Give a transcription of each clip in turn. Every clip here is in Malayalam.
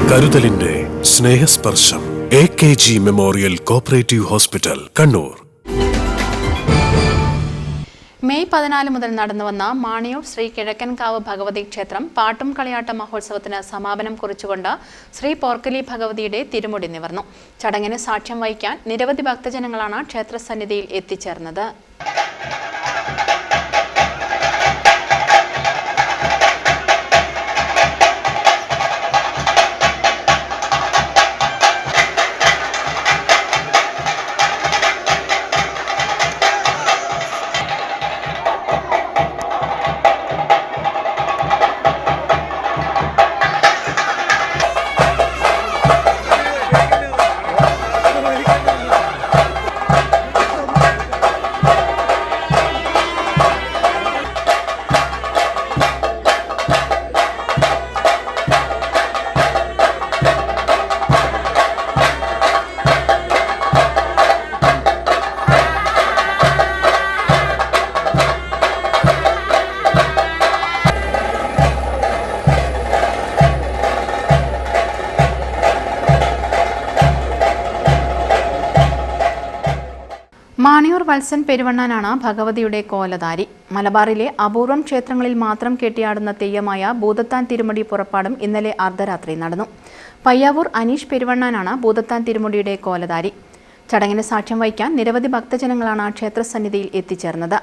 കരുതലിന്റെ സ്നേഹസ്പർശം AKG memorial cooperative hospital, Kannur. May 14 മുതൽ നടന്നുവന്ന മാണിയൂർ ശ്രീ കിഴക്കൻകാവ് ഭഗവതി ക്ഷേത്രം പാട്ടും കളിയാട്ട മഹോത്സവത്തിന് സമാപനം കുറിച്ചുകൊണ്ട് ശ്രീ പോർക്കലി ഭഗവതിയുടെ തിരുമുടി നിവർന്നു. ചടങ്ങിന് സാക്ഷ്യം വഹിക്കാൻ നിരവധി ഭക്തജനങ്ങളാണ് ക്ഷേത്രസന്നിധിയിൽ എത്തിച്ചേർന്നത്. മാണിയൂർ വത്സൻ പെരുവണ്ണാനാണ് ഭഗവതിയുടെ കോലധാരി. മലബാറിലെ അപൂർവം ക്ഷേത്രങ്ങളിൽ മാത്രം കെട്ടിയാടുന്ന തെയ്യമായ ഭൂതത്താൻ തിരുമുടി പുറപ്പാടും ഇന്നലെ അർദ്ധരാത്രി നടന്നു. പയ്യാവൂർ അനീഷ് പെരുവണ്ണാനാണ് ഭൂതത്താൻ തിരുമുടിയുടെ കോലധാരി. ചടങ്ങിന് സാക്ഷ്യം വഹിക്കാൻ നിരവധി ഭക്തജനങ്ങളാണ് ക്ഷേത്രസന്നിധിയിൽ എത്തിച്ചേർന്നത്.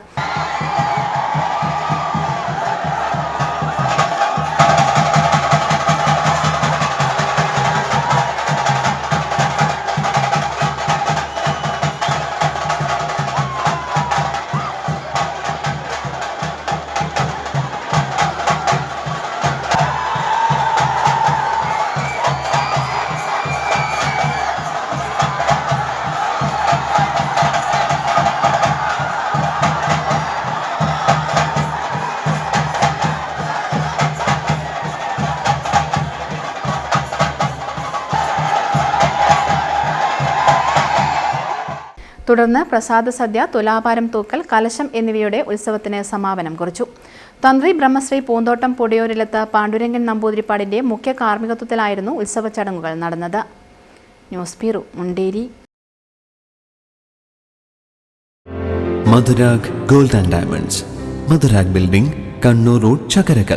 തുടർന്ന് പ്രസാദ സദ്യ, തുലാഭാരം തൂക്കൽ, കലശം എന്നിവയുടെ ഉത്സവത്തിന് സമാപനം കുറിച്ചു. തന്ത്രി ബ്രഹ്മശ്രീ പൂന്തോട്ടം പൊടിയോരിലത്ത് പാണ്ഡുരംഗൻ നമ്പൂതിരിപ്പാടിന്റെ മുഖ്യ കാർമ്മികത്വത്തിലായിരുന്നു ഉത്സവ ചടങ്ങുകൾ നടന്നത്. News bureau, Munderi. Madhurag gold and diamonds, Madhurag building, Kannur road, Chakkarakal.